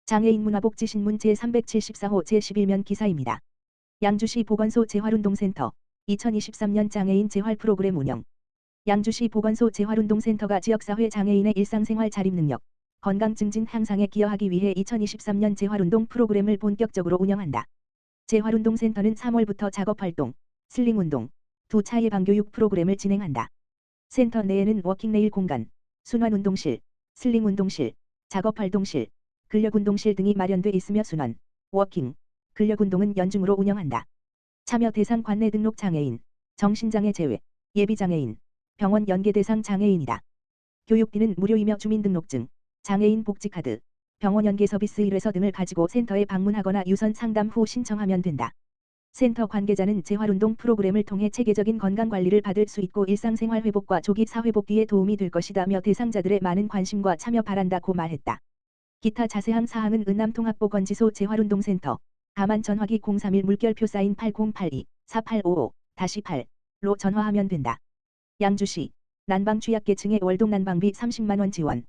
장애인 문화복지신문 제374호 제11면 기사입니다. 양주시 보건소 재활운동센터 2023년 장애인 재활 프로그램 운영. 양주시 보건소 재활운동센터가 지역사회 장애인의 일상생활 자립능력, 건강 증진 향상에 기여하기 위해 2023년 재활운동 프로그램을 본격적으로 운영한다. 재활운동센터는 3월부터 작업활동, 슬링운동, 두 차례 방교육 프로그램을 진행한다. 센터 내에는 워킹레일 공간, 순환운동실, 슬링운동실, 작업활동실, 근력운동실 등이 마련돼 있으며 순환, 워킹, 근력운동은 연중으로 운영한다. 참여 대상 관내 등록 장애인, 정신장애 제외, 예비장애인, 병원 연계 대상 장애인이다. 교육비는 무료이며 주민등록증, 장애인 복지카드, 병원 연계 서비스 일회서 등을 가지고 센터에 방문하거나 유선 상담 후 신청하면 된다. 센터 관계자는 재활운동 프로그램을 통해 체계적인 건강관리를 받을 수 있고 일상생활 회복과 조기 사회복귀에 도움이 될 것이다며 대상자들의 많은 관심과 참여 바란다고 말했다. 기타 자세한 사항은 은남통합보건지소 재활운동센터, 다만 전화기 031 물결표 사인 8082-4855-8로 전화하면 된다. 양주시, 난방 취약계층의 월동 난방비 30만원 지원.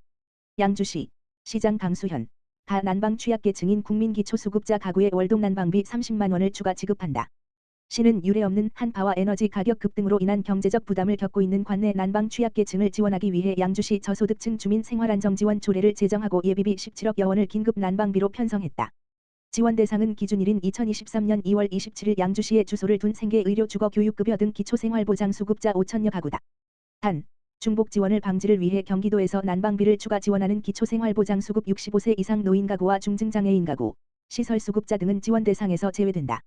양주시, 시장 강수현, 가 난방 취약계층인 국민기초수급자 가구의 월동 난방비 30만원을 추가 지급한다. 시는 유례없는 한파와 에너지 가격 급등으로 인한 경제적 부담을 겪고 있는 관내 난방 취약계층을 지원하기 위해 양주시 저소득층 주민 생활안정지원 조례를 제정하고 예비비 17억여 원을 긴급 난방비로 편성했다. 지원 대상은 기준일인 2023년 2월 27일 양주시에 주소를 둔 생계 의료 주거 교육급여 등 기초생활보장 수급자 5천여 가구다. 단, 중복 지원을 방지를 위해 경기도에서 난방비를 추가 지원하는 기초생활보장 수급 65세 이상 노인 가구와 중증장애인 가구, 시설 수급자 등은 지원 대상에서 제외된다.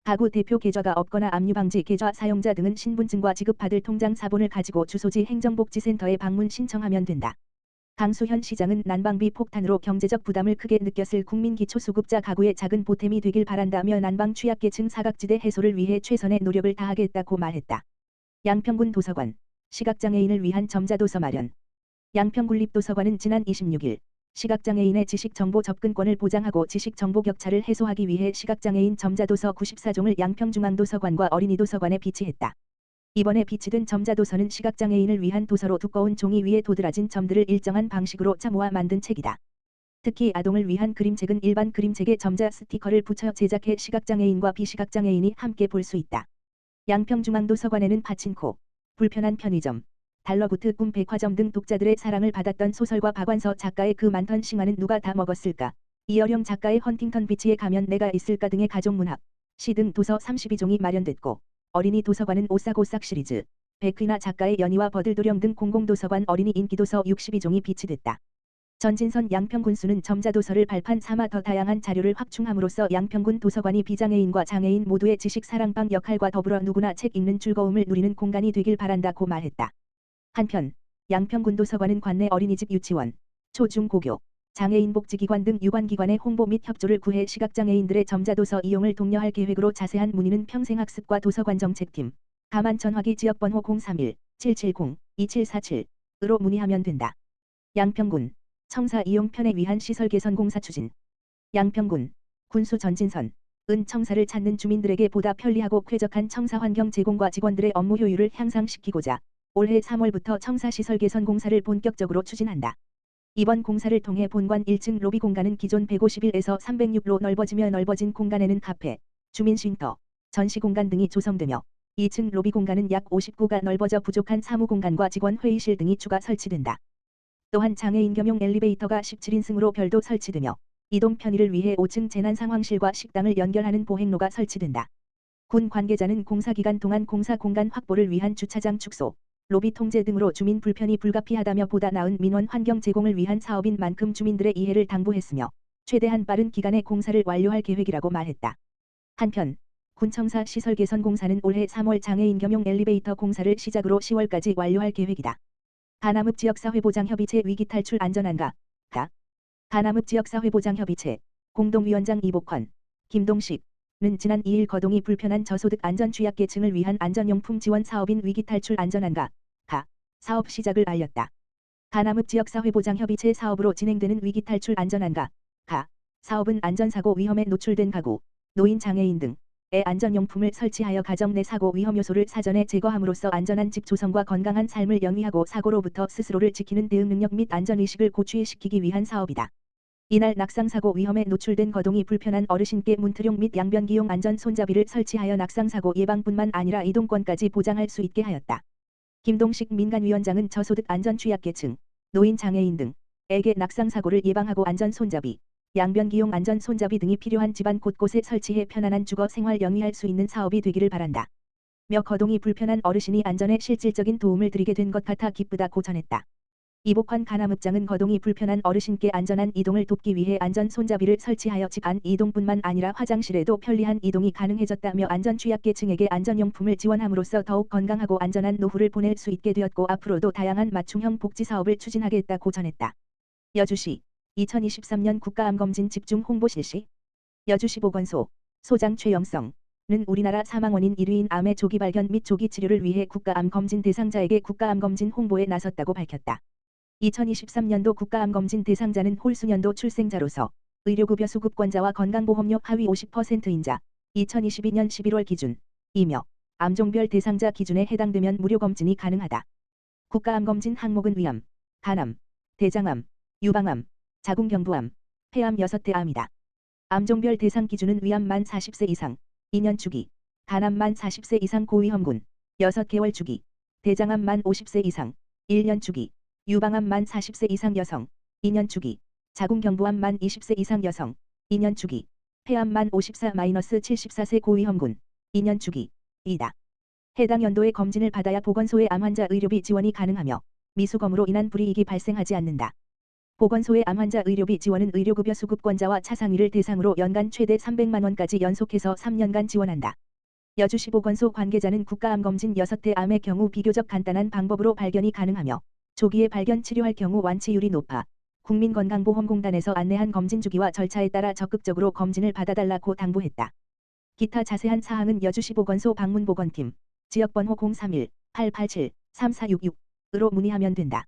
가구 대표 계좌가 없거나 압류방지 계좌 사용자 등은 신분증과 지급받을 통장 사본을 가지고 주소지 행정복지센터에 방문 신청하면 된다. 강수현 시장은 난방비 폭탄으로 경제적 부담을 크게 느꼈을 국민기초수급자 가구의 작은 보탬이 되길 바란다며 난방 취약계층 사각지대 해소를 위해 최선의 노력을 다하겠다고 말했다. 양평군 도서관, 시각장애인을 위한 점자도서 마련. 양평군립도서관은 지난 26일 시각장애인의 지식정보 접근권을 보장하고 지식정보 격차를 해소하기 위해 시각장애인 점자도서 94종을 양평중앙도서관과 어린이도서관에 비치했다. 이번에 비치된 점자도서는 시각장애인을 위한 도서로 두꺼운 종이 위에 도드라진 점들을 일정한 방식으로 짜 모아 만든 책이다. 특히 아동을 위한 그림책은 일반 그림책에 점자 스티커를 붙여 제작해 시각장애인과 비시각장애인이 함께 볼 수 있다. 양평중앙도서관에는 파친코, 불편한 편의점, 달러구트 꿈 백화점 등 독자들의 사랑을 받았던 소설가 박완서 작가의 그 많던 싱아는 누가 다 먹었을까, 이어령 작가의 헌팅턴 비치에 가면 내가 있을까 등의 가족문학, 시 등 도서 32종이 마련됐고, 어린이 도서관은 오싹오싹 시리즈, 백휘나 작가의 연희와 버들도령 등 공공도서관 어린이 인기도서 62종이 비치됐다. 전진선 양평군수는 점자도서를 발판 삼아 더 다양한 자료를 확충함으로써 양평군 도서관이 비장애인과 장애인 모두의 지식 사랑방 역할과 더불어 누구나 책 읽는 즐거움을 누리는 공간이 되길 바란다고 말했다. 한편, 양평군 도서관은 관내 어린이집 유치원, 초, 중, 고교, 장애인 복지기관 등 유관기관의 홍보 및 협조를 구해 시각장애인들의 점자도서 이용을 독려할 계획으로 자세한 문의는 평생학습과 도서관정책팀, 가만 전화기 지역번호 031-770-2747으로 문의하면 된다. 양평군, 청사 이용 편에 위한 시설 개선 공사 추진. 양평군, 군수 전진선, 은 청사를 찾는 주민들에게 보다 편리하고 쾌적한 청사 환경 제공과 직원들의 업무 효율을 향상시키고자 올해 3월부터 청사 시설 개선 공사를 본격적으로 추진한다. 이번 공사를 통해 본관 1층 로비 공간은 기존 151에서 306로 넓어지며 넓어진 공간에는 카페, 주민쉼터, 전시공간 등이 조성되며 2층 로비 공간은 약 59가 넓어져 부족한 사무공간과 직원 회의실 등이 추가 설치된다. 또한 장애인 겸용 엘리베이터가 17인승으로 별도 설치되며 이동 편의를 위해 5층 재난상황실과 식당을 연결하는 보행로가 설치된다. 군 관계자는 공사 기간 동안 공사 공간 확보를 위한 주차장 축소, 로비 통제 등으로 주민 불편이 불가피하다며 보다 나은 민원 환경 제공을 위한 사업인 만큼 주민들의 이해를 당부했으며 최대한 빠른 기간에 공사를 완료할 계획이라고 말했다. 한편, 군청사 시설 개선 공사는 올해 3월 장애인 겸용 엘리베이터 공사를 시작으로 10월까지 완료할 계획이다. 가남읍 지역사회보장협의체 위기탈출 안전한가? 가남읍 지역사회보장협의체 공동위원장 이복헌, 김동식는 지난 2일 거동이 불편한 저소득 안전취약계층을 위한 안전용품 지원 사업인 위기탈출 안전한가? 사업 시작을 알렸다. 가남읍 지역사회보장협의체 사업으로 진행되는 위기탈출 안전한가? 사업은 안전사고 위험에 노출된 가구, 노인 장애인 등의 안전용품을 설치하여 가정 내 사고 위험 요소를 사전에 제거함으로써 안전한 집 조성과 건강한 삶을 영위하고 사고로부터 스스로를 지키는 대응 능력 및 안전의식을 고취시키기 위한 사업이다. 이날 낙상사고 위험에 노출된 거동이 불편한 어르신께 문트룡 및 양변기용 안전 손잡이를 설치하여 낙상사고 예방뿐만 아니라 이동권까지 보장할 수 있게 하였다. 김동식 민간위원장은 저소득 안전취약계층, 노인 장애인 등에게 낙상사고를 예방하고 안전 손잡이, 양변기용 안전 손잡이 등이 필요한 집안 곳곳에 설치해 편안한 주거 생활 영위할 수 있는 사업이 되기를 바란다. 며 거동이 불편한 어르신이 안전에 실질적인 도움을 드리게 된 것 같아 기쁘다고 전했다. 이복환 가남읍장은 거동이 불편한 어르신께 안전한 이동을 돕기 위해 안전 손잡이를 설치하여 집 안 이동뿐만 아니라 화장실에도 편리한 이동이 가능해졌다며 안전 취약계층에게 안전용품을 지원함으로써 더욱 건강하고 안전한 노후를 보낼 수 있게 되었고 앞으로도 다양한 맞춤형 복지사업을 추진하겠다고 전했다. 여주시 2023년 국가암검진 집중 홍보 실시. 여주시 보건소 소장 최영성은 우리나라 사망원인 1위인 암의 조기 발견 및 조기 치료를 위해 국가암검진 대상자에게 국가암검진 홍보에 나섰다고 밝혔다. 2023년도 국가암검진 대상자는 홀수년도 출생자로서 의료급여 수급권자와 건강보험료 하위 50%인 자 2022년 11월 기준이며 암종별 대상자 기준에 해당되면 무료 검진이 가능하다. 국가암검진 항목은 위암, 간암, 대장암, 유방암, 자궁경부암, 폐암 6대 암이다. 암종별 대상 기준은 위암 만 40세 이상 2년 주기, 간암 만 40세 이상 고위험군 6개월 주기, 대장암 만 50세 이상 1년 주기, 유방암 만 40세 이상 여성 2년 주기, 자궁경부암 만 20세 이상 여성 2년 주기, 폐암 만 54-74세 고위험군 2년 주기이다. 해당 연도의 검진을 받아야 보건소의 암환자 의료비 지원이 가능하며 미수검으로 인한 불이익이 발생하지 않는다. 보건소의 암환자 의료비 지원은 의료급여 수급권자와 차상위를 대상으로 연간 최대 300만 원까지 연속해서 3년간 지원한다. 여주시 보건소 관계자는 국가암검진 6대 암의 경우 비교적 간단한 방법으로 발견이 가능하며 조기에 발견 치료할 경우 완치율이 높아 국민건강보험공단에서 안내한 검진 주기와 절차에 따라 적극적으로 검진을 받아달라고 당부했다. 기타 자세한 사항은 여주시 보건소 방문보건팀 지역번호 031-887-3466으로 문의하면 된다.